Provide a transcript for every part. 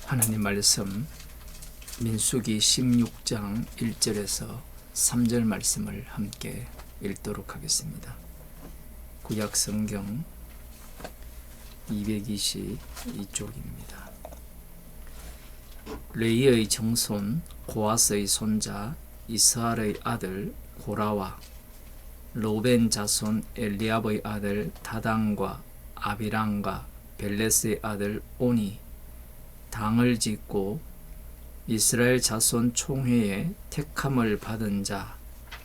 하나님 말씀 민수기 16장 1절에서 3절 말씀을 함께 읽도록 하겠습니다. 구약 성경 222쪽입니다. 레이의 정손 고아스의 손자 이스할의 아들 고라와 로벤 자손 엘리압의 아들 다단과 아비람과 벨렛의 아들 오니 당을 짓고 이스라엘 자손 총회에 택함을 받은 자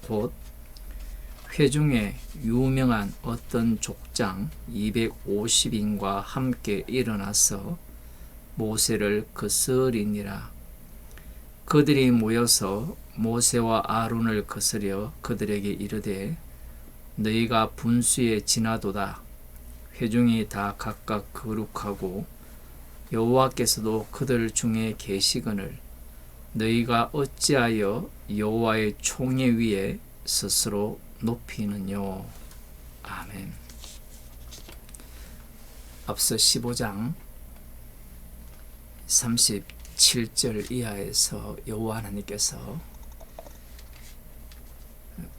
곧 회중에 유명한 어떤 족장 250인과 함께 일어나서 모세를 거스리니라. 그들이 모여서 모세와 아론을 거스려 그들에게 이르되 너희가 분수에 지나도다. 회중이 다 각각 거룩하고 여호와께서도 그들 중에 계시거늘 너희가 어찌하여 여호와의 총회 위에 스스로 높이느뇨. 아멘. 앞서 15장 37절 이하에서 여호와 하나님께서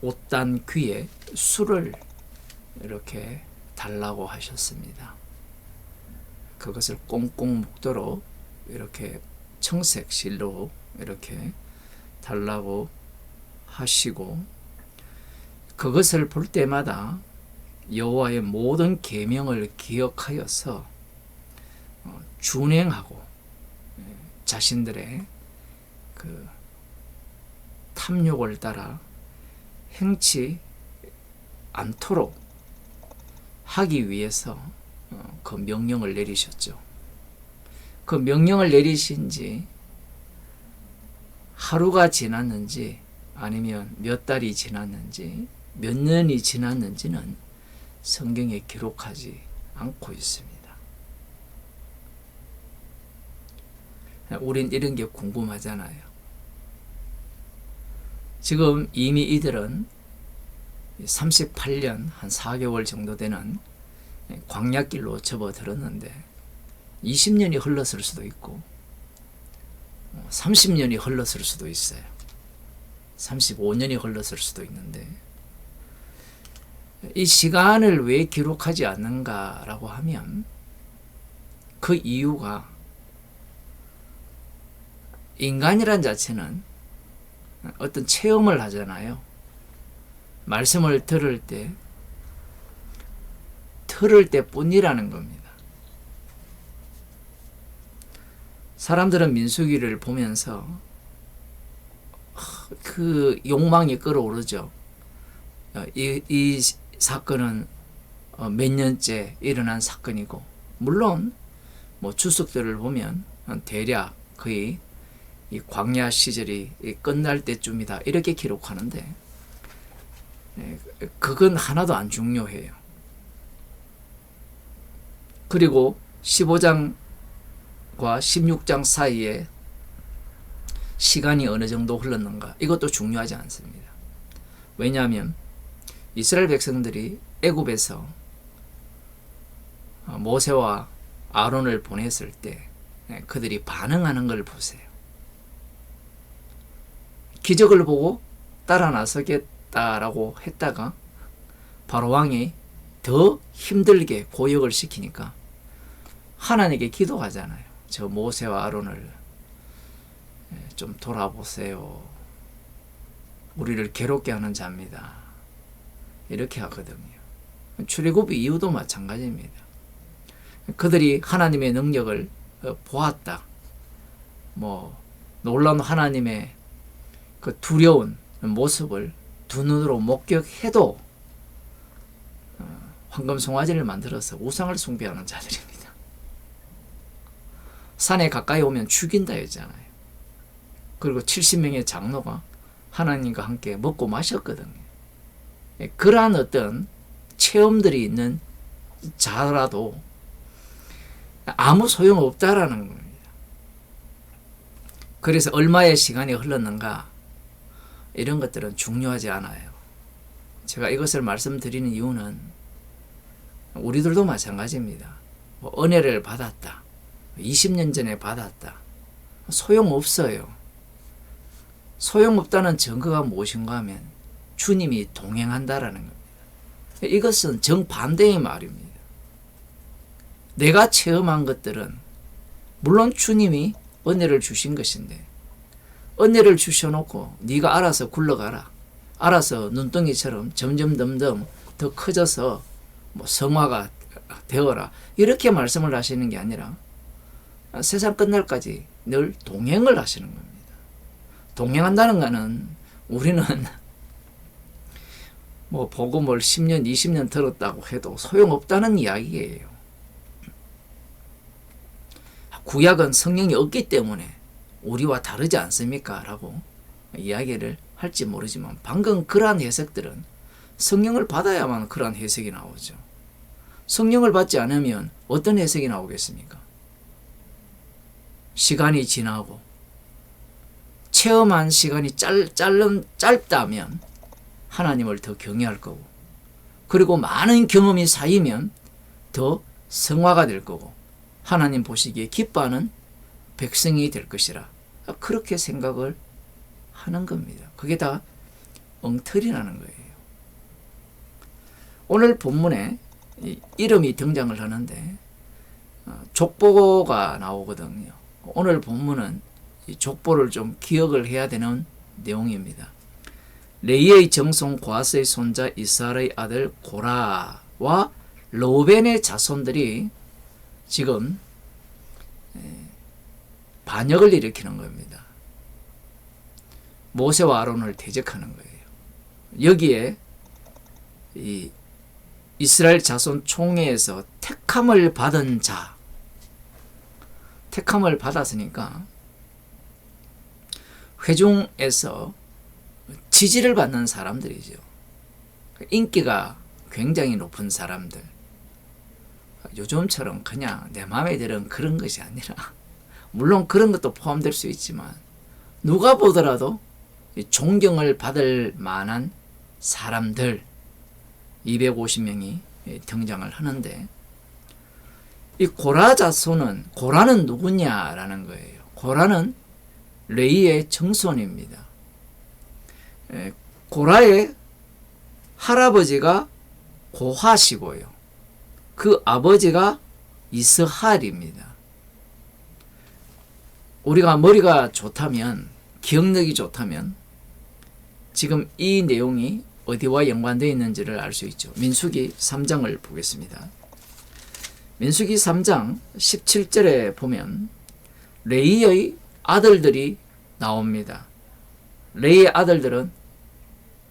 옷단 귀에 술을 이렇게 달라고 하셨습니다. 그것을 꽁꽁 묶도록 이렇게 청색 실로 이렇게 달라고 하시고 그것을 볼 때마다 여호와의 모든 계명을 기억하여서 준행하고 자신들의 그 탐욕을 따라 행치 않도록 하기 위해서 그 명령을 내리셨죠. 그 명령을 내리신 지 하루가 지났는지 아니면 몇 달이 지났는지 몇 년이 지났는지는 성경에 기록하지 않고 있습니다. 우린 이런 게 궁금하잖아요. 지금 이미 이들은 38년 한 4개월 정도 되는 광야길로 접어들었는데 20년이 흘렀을 수도 있고 30년이 흘렀을 수도 있어요. 35년이 흘렀을 수도 있는데 이 시간을 왜 기록하지 않는가라고 하면 그 이유가 인간이란 자체는 어떤 체험을 하잖아요. 말씀을 들을 때뿐이라는 겁니다. 사람들은 민수기를 보면서 그 욕망이 끌어오르죠. 이 사건은 몇 년째 일어난 사건이고, 물론 뭐 주석들을 보면 대략 거의 이 광야 시절이 끝날 때쯤이다 이렇게 기록하는데 그건 하나도 안 중요해요. 그리고 15장과 16장 사이에 시간이 어느 정도 흘렀는가 이것도 중요하지 않습니다. 왜냐하면 이스라엘 백성들이 애굽에서 모세와 아론을 보냈을 때 그들이 반응하는 걸 보세요. 기적을 보고 따라 나서겠다라고 했다가 바로 왕이 더 힘들게 고역을 시키니까 하나님께 기도하잖아요. 저 모세와 아론을 좀 돌아보세요. 우리를 괴롭게 하는 자입니다. 이렇게 하거든요. 출애굽 이후도 마찬가지입니다. 그들이 하나님의 능력을 보았다. 뭐 놀라운 하나님의 그 두려운 모습을 두 눈으로 목격해도 황금 송아지를 만들어서 우상을 숭배하는 자들입니다. 산에 가까이 오면 죽인다 했잖아요. 그리고 70명의 장로가 하나님과 함께 먹고 마셨거든요. 그러한 어떤 체험들이 있는 자라도 아무 소용없다라는 겁니다. 그래서 얼마의 시간이 흘렀는가 이런 것들은 중요하지 않아요. 제가 이것을 말씀드리는 이유는 우리들도 마찬가지입니다. 뭐 은혜를 받았다. 20년 전에 받았다. 소용없어요. 소용없다는 증거가 무엇인가 하면 주님이 동행한다라는 겁니다. 이것은 정반대의 말입니다. 내가 체험한 것들은 물론 주님이 은혜를 주신 것인데 은혜를 주셔놓고 네가 알아서 굴러가라. 알아서 눈덩이처럼 점점점점 더 커져서 성화가 되어라. 이렇게 말씀을 하시는 게 아니라 세상 끝날까지 늘 동행을 하시는 겁니다. 동행한다는 것은 우리는 복음을 10년, 20년 들었다고 해도 소용없다는 이야기예요. 구약은 성령이 없기 때문에 우리와 다르지 않습니까? 라고 이야기를 할지 모르지만 방금 그러한 해석들은 성령을 받아야만 그러한 해석이 나오죠. 성령을 받지 않으면 어떤 해석이 나오겠습니까? 시간이 지나고 체험한 시간이 짧다면 하나님을 더 경외할 거고, 그리고 많은 경험이 쌓이면 더 성화가 될 거고 하나님 보시기에 기뻐하는 백성이 될 것이라, 그렇게 생각을 하는 겁니다. 그게 다 엉터리라는 거예요. 오늘 본문에 이름이 등장을 하는데 족보가 나오거든요. 오늘 본문은 이 족보를 좀 기억을 해야 되는 내용입니다. 레이의 정손 고하스의 손자 이스라엘의 아들 고라와 르우벤의 자손들이 지금 반역을 일으키는 겁니다. 모세와 아론을 대적하는 거예요. 여기에 이 이스라엘 자손 총회에서 택함을 받은 자, 택함을 받았으니까 회중에서 지지를 받는 사람들이죠. 인기가 굉장히 높은 사람들. 요즘처럼 그냥 내 마음에 드는 그런 것이 아니라, 물론 그런 것도 포함될 수 있지만 누가 보더라도 존경을 받을 만한 사람들 250명이 등장을 하는데, 이 고라 자손은, 고라는 누구냐라는 거예요. 고라는 레이의 정손입니다. 고라의 할아버지가 고하시고요, 그 아버지가 이스할입니다. 우리가 머리가 좋다면, 기억력이 좋다면 지금 이 내용이 어디와 연관되어 있는지를 알 수 있죠. 민수기 3장을 보겠습니다. 민수기 3장 17절에 보면 레이의 아들들이 나옵니다. 레이의 아들들은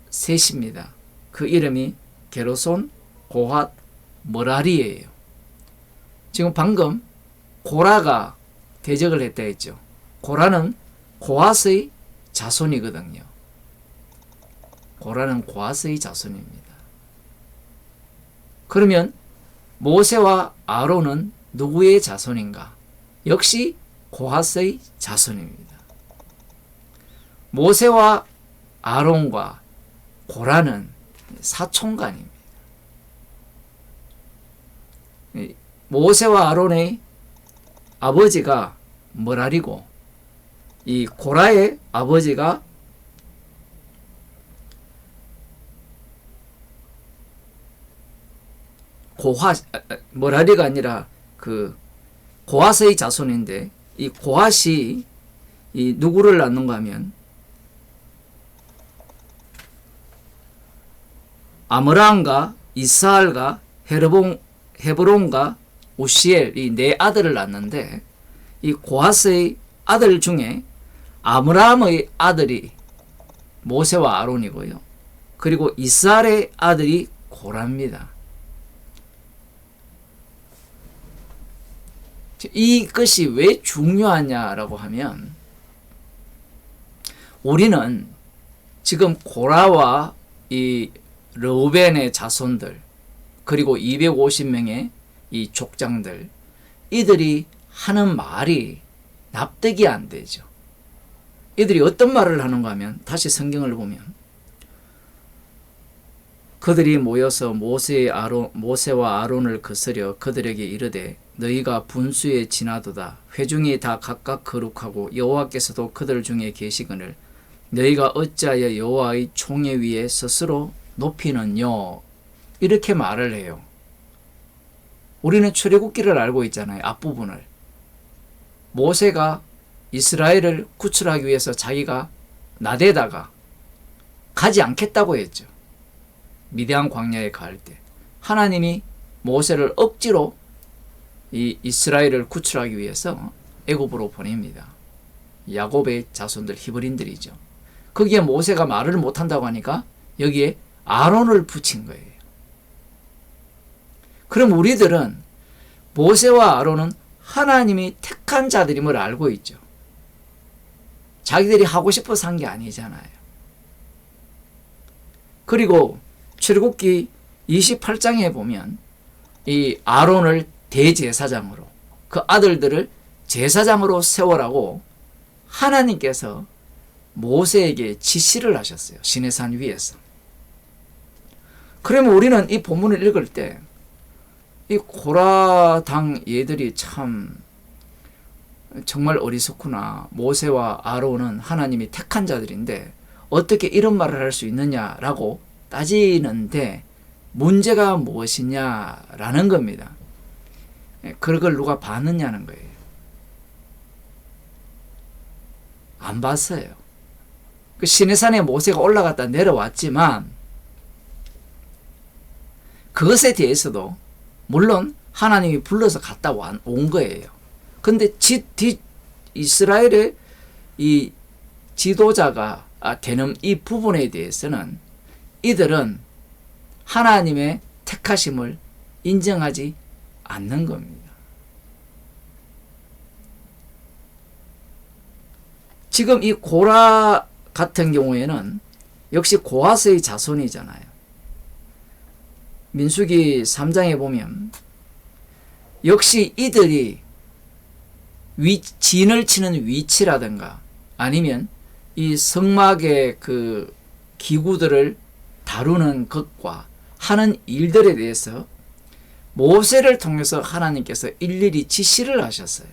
셋입니다. 그 이름이 게르손, 고핫, 머라리예요. 지금 방금 고라가 대적을 했다 했죠. 고라는 고핫의 자손이거든요. 고라는 고핫의 자손입니다. 그러면 모세와 아론은 누구의 자손인가? 역시 고핫의 자손입니다. 모세와 아론과 고라는 사촌간입니다. 모세와 아론의 아버지가 머라리고, 이 고라의 아버지가 머라리가 아니라 그 고핫의 자손인데, 이 고핫이 이 누구를 낳는가 하면 아므람과 이스할과 헤브론과 우시엘, 이 네 아들을 낳는데, 이 고핫의 아들 중에 아므람의 아들이 모세와 아론이고요, 그리고 이스할의 아들이 고라입니다. 이것이 왜 중요하냐라고 하면, 우리는 지금 고라와 이 르우벤의 자손들, 그리고 250명의 이 족장들, 이들이 하는 말이 납득이 안 되죠. 이들이 어떤 말을 하는가 하면, 다시 성경을 보면 그들이 모여서 모세와 아론을 거스려 그들에게 이르되 너희가 분수에 지나도다. 회중이 다 각각 거룩하고 여호와께서도 그들 중에 계시거늘 너희가 어찌하여 여호와의 총회 위에 스스로 높이는요. 이렇게 말을 해요. 우리는 출애굽기를 알고 있잖아요. 앞부분을. 모세가 이스라엘을 구출하기 위해서 자기가 나대다가 가지 않겠다고 했죠. 미디안 광야에 갈 때 하나님이 모세를 억지로 이 이스라엘을 구출하기 위해서 애굽으로 보냅니다. 야곱의 자손들 히브린들이죠. 거기에 모세가 말을 못한다고 하니까 여기에 아론을 붙인 거예요. 그럼 우리들은 모세와 아론은 하나님이 택한 자들임을 알고 있죠. 자기들이 하고 싶어서 한 게 아니잖아요. 그리고 출애굽기 28장에 보면 이 아론을 대제사장으로 그 아들들을 제사장으로 세워라고 하나님께서 모세에게 지시를 하셨어요. 시내산 위에서. 그러면 우리는 이 본문을 읽을 때 이 고라당 얘들이 참 정말 어리석구나. 모세와 아론은 하나님이 택한 자들인데 어떻게 이런 말을 할 수 있느냐라고 따지는데 문제가 무엇이냐라는 겁니다. 그걸 누가 봤느냐는 거예요. 안 봤어요. 그 시내산에 모세가 올라갔다 내려왔지만 그것에 대해서도 물론 하나님이 불러서 갔다 온 거예요. 근데 이스라엘의 이 지도자가 되는 이 부분에 대해서는 이들은 하나님의 택하심을 인정하지 않는 겁니다. 지금 이 고라 같은 경우에는 역시 고하스의 자손이잖아요. 민수기 3장에 보면 역시 이들이 진을 치는 위치라든가 아니면 이 성막의 그 기구들을 다루는 것과 하는 일들에 대해서 모세를 통해서 하나님께서 일일이 지시를 하셨어요.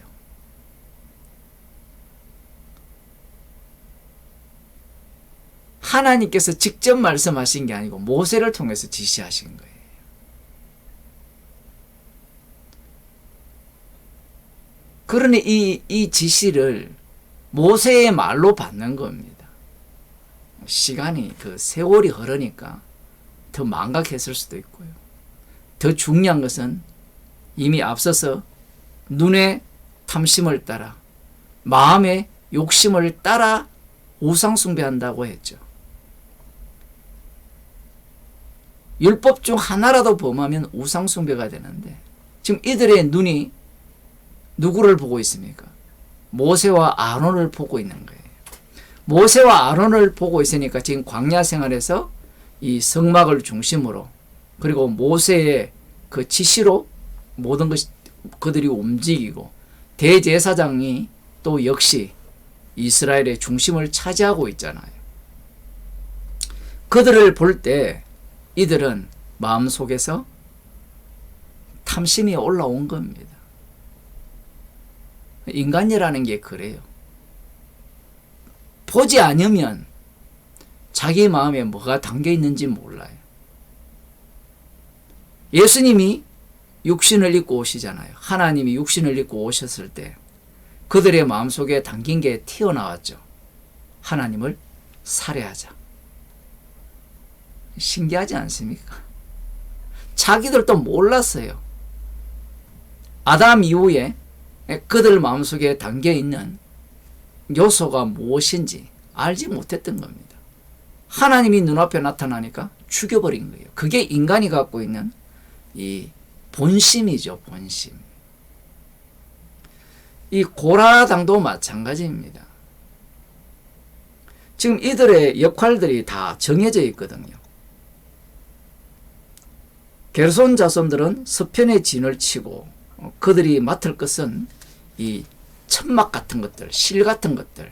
하나님께서 직접 말씀하신 게 아니고 모세를 통해서 지시하신 거예요. 그러니 이 지시를 모세의 말로 받는 겁니다. 시간이 그 세월이 흐르니까 더 망각했을 수도 있고요. 더 중요한 것은 이미 앞서서 눈의 탐심을 따라 마음의 욕심을 따라 우상 숭배한다고 했죠. 율법 중 하나라도 범하면 우상 숭배가 되는데 지금 이들의 눈이 누구를 보고 있습니까? 모세와 아론을 보고 있는 거예요. 모세와 아론을 보고 있으니까 지금 광야 생활에서 이 성막을 중심으로 그리고 모세의 그 지시로 모든 것이 그들이 움직이고 대제사장이 또 역시 이스라엘의 중심을 차지하고 있잖아요. 그들을 볼 때 이들은 마음속에서 탐심이 올라온 겁니다. 인간이라는 게 그래요. 보지 않으면 자기 마음에 뭐가 담겨 있는지 몰라요. 예수님이 육신을 입고 오시잖아요. 하나님이 육신을 입고 오셨을 때 그들의 마음속에 담긴 게 튀어나왔죠. 하나님을 살해하자. 신기하지 않습니까? 자기들도 몰랐어요. 아담 이후에 그들 마음속에 담겨있는 요소가 무엇인지 알지 못했던 겁니다. 하나님이 눈앞에 나타나니까 죽여버린 거예요. 그게 인간이 갖고 있는 이 본심이죠. 본심. 이 고라당도 마찬가지입니다. 지금 이들의 역할들이 다 정해져 있거든요. 게르손 자손들은 서편의 진을 치고 그들이 맡을 것은 이 천막 같은 것들, 실 같은 것들,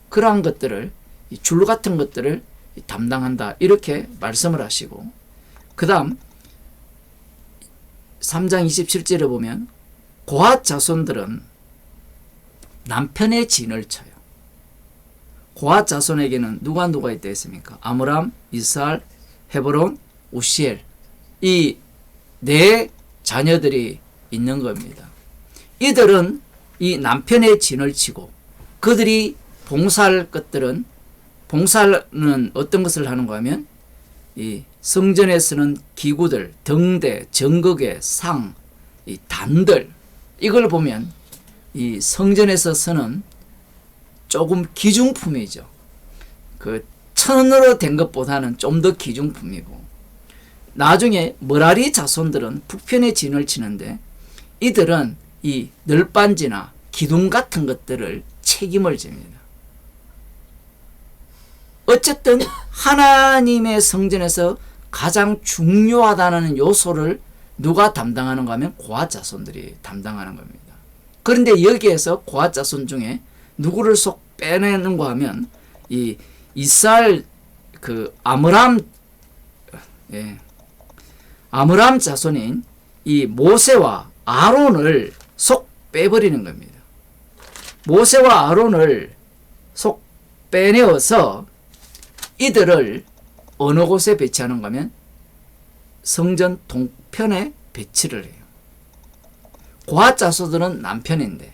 그러한 것들을, 이 줄 같은 것들을 담당한다. 이렇게 말씀을 하시고, 그 다음 3장 27절에 보면 고핫 자손들은 남편의 진을 쳐요. 고핫 자손에게는 누가 있다 했습니까? 아므람, 이스할, 헤브론, 우시엘, 이 네 자녀들이 있는 겁니다. 이들은 이 남편의 진을 치고, 그들이 봉사할 것들은, 봉사는 어떤 것을 하는가 하면 이 성전에 쓰는 기구들, 등대, 정극의 상, 이 단들, 이걸 보면 이 성전에서 쓰는 조금 기중품이죠. 그 천으로 된 것보다는 좀 더 기중품이고, 나중에 머라리 자손들은 북편의 진을 치는데, 이들은 이 널빤지나 기둥 같은 것들을 책임을 집니다. 어쨌든 하나님의 성전에서 가장 중요하다는 요소를 누가 담당하는가 하면 고핫 자손들이 담당하는 겁니다. 그런데 여기에서 고핫 자손 중에 누구를 속 빼내는가 하면 이 이스라엘 그 아므람 자손인 이 모세와 아론을 속 빼버리는 겁니다. 모세와 아론을 속 빼내어서 이들을 어느 곳에 배치하는가 하면 성전 동편에 배치를 해요. 고핫 자손들은 남편인데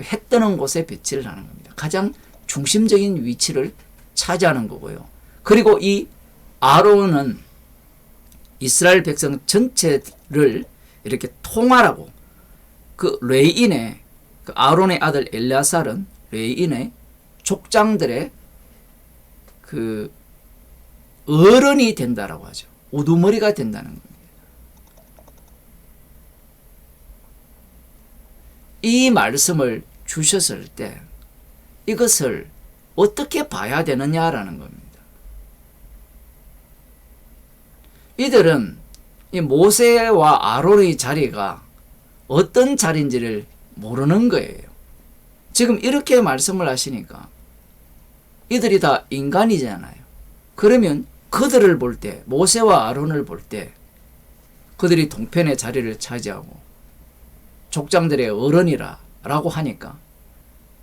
해 뜨는 곳에 배치를 하는 겁니다. 가장 중심적인 위치를 차지하는 거고요. 그리고 이 아론은 이스라엘 백성 전체를 이렇게 통할하고, 그 레인의 그 아론의 아들 엘레아살은 레인의 족장들의 그 어른이 된다라고 하죠. 우두머리가 된다는 겁니다. 이 말씀을 주셨을 때 이것을 어떻게 봐야 되느냐라는 겁니다. 이들은 이 모세와 아론의 자리가 어떤 자리인지를 모르는 거예요. 지금 이렇게 말씀을 하시니까 이들이 다 인간이잖아요. 그러면 그들을 볼 때, 모세와 아론을 볼 때 그들이 동편의 자리를 차지하고 족장들의 어른이라 라고 하니까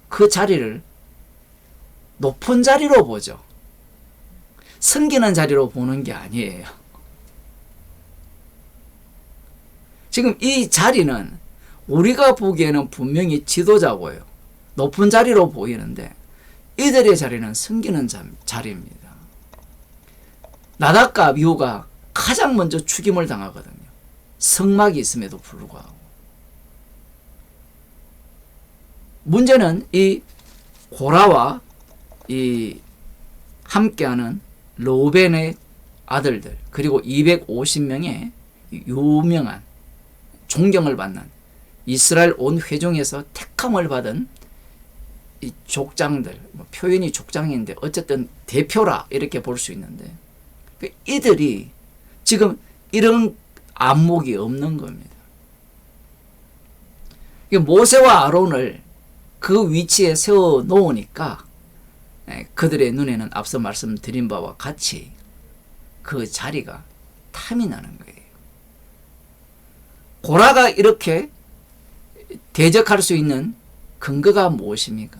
그 자리를 높은 자리로 보죠. 섬기는 자리로 보는 게 아니에요. 지금 이 자리는 우리가 보기에는 분명히 지도자고요. 높은 자리로 보이는데 이들의 자리는 섬기는 자리입니다. 나답과 아비후가 가장 먼저 죽임을 당하거든요. 성막이 있음에도 불구하고. 문제는 이 고라와 이 함께하는 르우벤의 아들들, 그리고 250명의 유명한 존경을 받는 이스라엘 온 회중에서 택함을 받은 이 족장들, 표현이 족장인데 어쨌든 대표라 이렇게 볼 수 있는데, 이들이 지금 이런 안목이 없는 겁니다. 모세와 아론을 그 위치에 세워 놓으니까 그들의 눈에는 앞서 말씀드린 바와 같이 그 자리가 탐이 나는 거예요. 고라가 이렇게 대적할 수 있는 근거가 무엇입니까?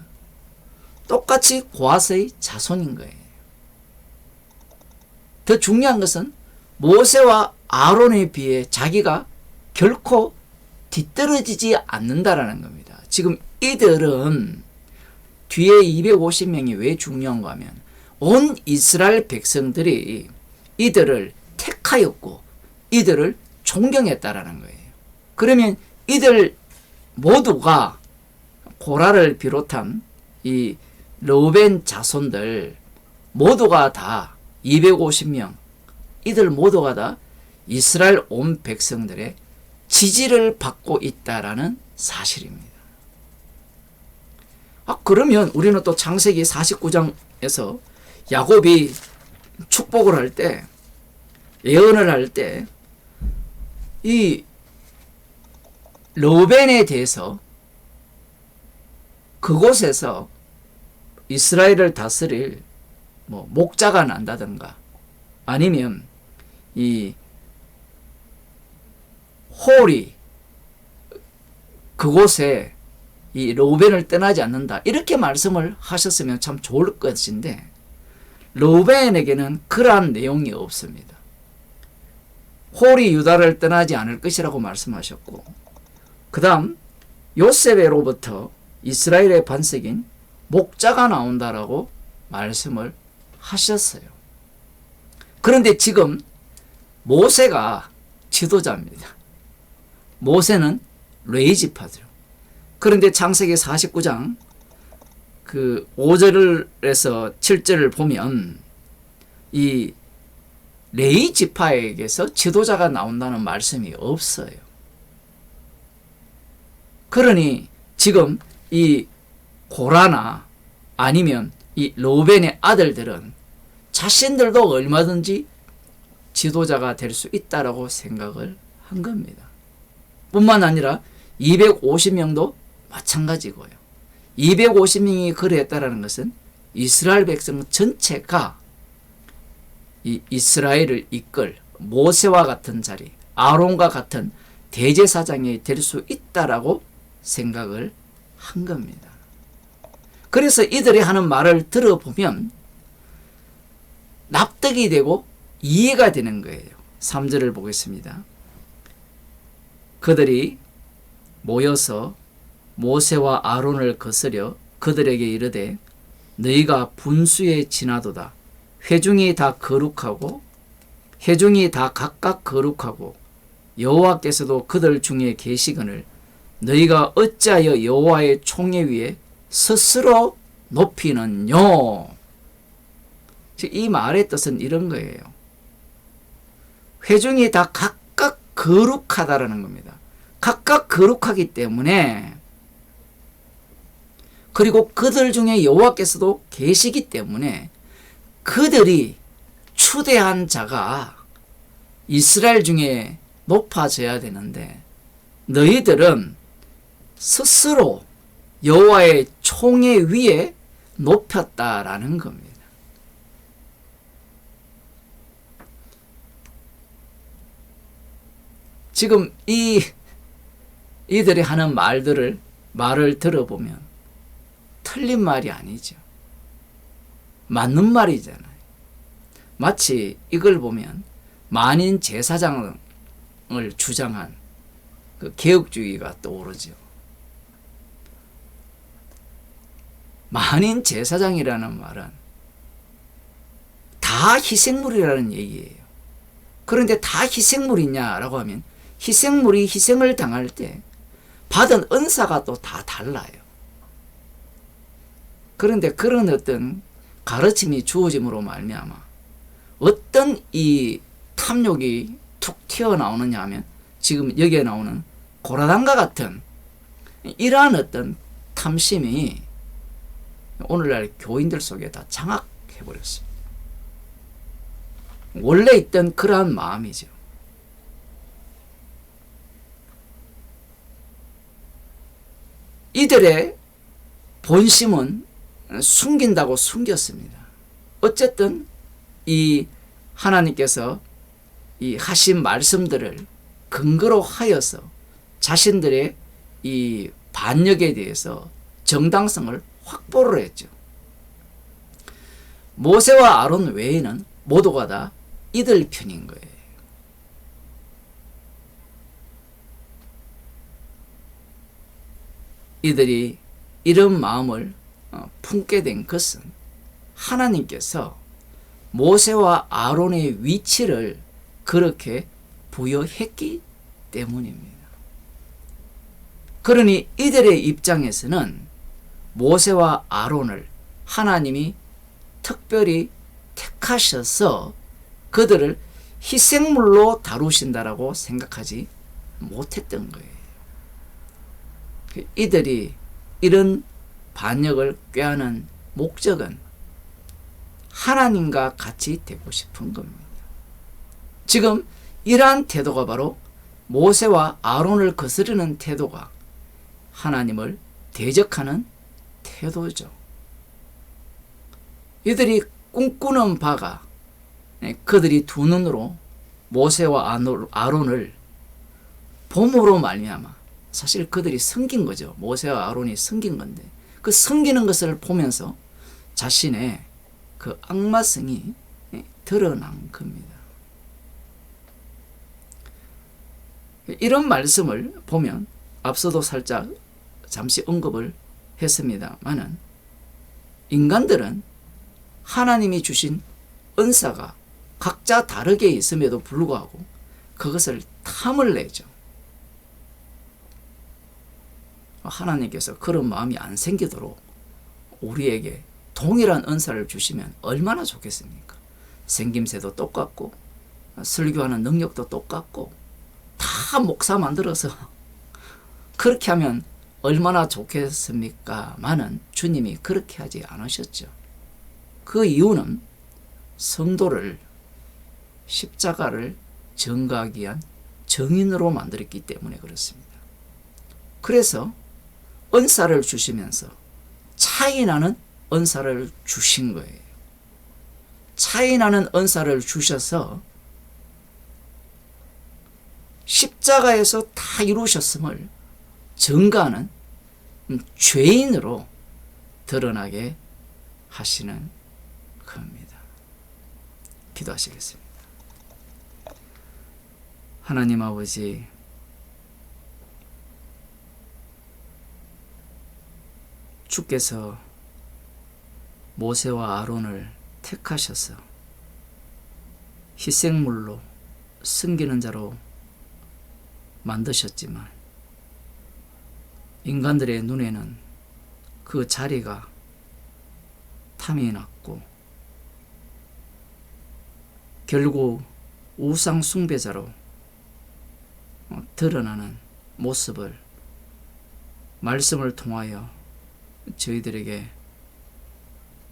똑같이 고핫의 자손인 거예요. 더 중요한 것은 모세와 아론에 비해 자기가 결코 뒤떨어지지 않는다라는 겁니다. 지금 이들은 뒤에 250명이 왜 중요한가 하면 온 이스라엘 백성들이 이들을 택하였고 이들을 존경했다라는 거예요. 그러면 이들 모두가 고라를 비롯한 이 르우벤 자손들 모두가 다 250명, 이들 모두가 다 이스라엘 온 백성들의 지지를 받고 있다라는 사실입니다. 그러면 우리는 또 창세기 49장에서 야곱이 축복을 할 때, 예언을 할 때 이 르우벤에 대해서 그곳에서 이스라엘을 다스릴 목자가 난다든가 아니면 이 홀이 그곳에 이 르우벤을 떠나지 않는다, 이렇게 말씀을 하셨으면 참 좋을 것인데 르우벤에게는 그러한 내용이 없습니다. 홀이 유다를 떠나지 않을 것이라고 말씀하셨고, 그 다음 요셉으로부터 이스라엘의 반석인 목자가 나온다라고 말씀을 하셨어요. 그런데 지금 모세가 지도자입니다. 모세는 레위지파죠. 그런데 창세기 49장 그 5절에서 7절을 보면 이 레위지파에게서 지도자가 나온다는 말씀이 없어요. 그러니 지금 이 고라나 아니면 이 르우벤의 아들들은 자신들도 얼마든지 지도자가 될 수 있다라고 생각을 한 겁니다. 뿐만 아니라 250명도 마찬가지고요. 250명이 그랬다라는 것은 이스라엘 백성 전체가 이 이스라엘을 이끌 모세와 같은 자리, 아론과 같은 대제사장이 될 수 있다라고 생각을 한 겁니다. 그래서 이들이 하는 말을 들어보면 납득이 되고 이해가 되는 거예요. 3절을 보겠습니다. 그들이 모여서 모세와 아론을 거스려 그들에게 이르되 너희가 분수에 지나도다. 회중이 다 거룩하고 회중이 다 각각 거룩하고 여호와께서도 그들 중에 계시거늘 너희가 어찌하여 여호와의 총회 위에 스스로 높이는요. 이 말의 뜻은 이런 거예요. 회중이 다 각각 거룩하다라는 겁니다. 각각 거룩하기 때문에, 그리고 그들 중에 여호와께서도 계시기 때문에 그들이 추대한 자가 이스라엘 중에 높아져야 되는데 너희들은 스스로 여호와의 총회 위에 높였다라는 겁니다. 지금 이들이 하는 말을 들어보면 틀린 말이 아니죠. 맞는 말이잖아요. 마치 이걸 보면 만인 제사장을 주장한 그 개혁주의가 떠오르죠. 만인 제사장이라는 말은 다 희생물이라는 얘기예요. 그런데 다 희생물이냐라고 하면 희생물이 희생을 당할 때 받은 은사가 또 다 달라요. 그런데 그런 어떤 가르침이 주어짐으로 말미암아 어떤 이 탐욕이 툭 튀어나오느냐 하면 지금 여기에 나오는 고라단과 같은 이러한 탐심이 오늘날 교인들 속에 다 장악해버렸습니다. 원래 있던 그러한 마음이죠. 이들의 본심은 숨긴다고 숨겼습니다. 어쨌든 이 하나님께서 이 하신 말씀들을 근거로 하여서 자신들의 이 반역에 대해서 정당성을 확보를 했죠. 모세와 아론 외에는 모두가 다 이들 편인 거예요. 이들이 이런 마음을 품게 된 것은 하나님께서 모세와 아론의 위치를 그렇게 부여했기 때문입니다. 그러니 이들의 입장에서는 모세와 아론을 하나님이 특별히 택하셔서 그들을 희생물로 다루신다라고 생각하지 못했던 거예요. 이들이 이런 반역을 꾀하는 목적은 하나님과 같이 되고 싶은 겁니다. 지금 이러한 태도가 바로 모세와 아론을 거스르는 태도가 하나님을 대적하는 태도죠. 이들이 꿈꾸는 바가 그들이 두 눈으로 모세와 아론을 봄으로 말미암아 사실 그들이 섬긴 거죠. 모세와 아론이 섬긴 건데 그 섬기는 것을 보면서 자신의 그 악마성이 드러난 겁니다. 이런 말씀을 보면 앞서도 살짝 잠시 언급을 했습니다만은 인간들은 하나님이 주신 은사가 각자 다르게 있음에도 불구하고 그것을 탐을 내죠. 하나님께서 그런 마음이 안 생기도록 우리에게 동일한 은사를 주시면 얼마나 좋겠습니까? 생김새도 똑같고 설교하는 능력도 똑같고 다 목사 만들어서 그렇게 하면 얼마나 좋겠습니까? 마는 주님이 그렇게 하지 않으셨죠. 그 이유는 성도를 십자가를 전가하기 위한 정인으로 만들었기 때문에 그렇습니다. 그래서 은사를 주시면서 차이나는 은사를 주신 거예요. 차이나는 은사를 주셔서 십자가에서 다 이루셨음을 증거하는 죄인으로 드러나게 하시는 겁니다. 기도하시겠습니다. 하나님 아버지, 주께서 모세와 아론을 택하셔서 희생물로 섬기는 자로 만드셨지만 인간들의 눈에는 그 자리가 탐이 났고 결국 우상 숭배자로 드러나는 모습을 말씀을 통하여 저희들에게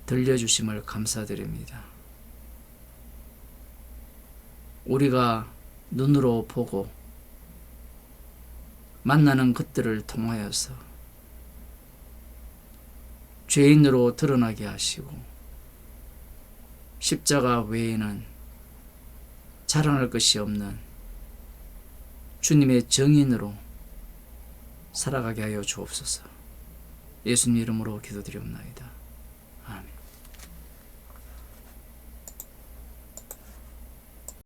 들려주심을 감사드립니다. 우리가 눈으로 보고 만나는 것들을 통하여서 죄인으로 드러나게 하시고 십자가 외에는 자랑할 것이 없는 주님의 정인으로 살아가게 하여 주옵소서. 예수님 이름으로 기도드리옵나이다.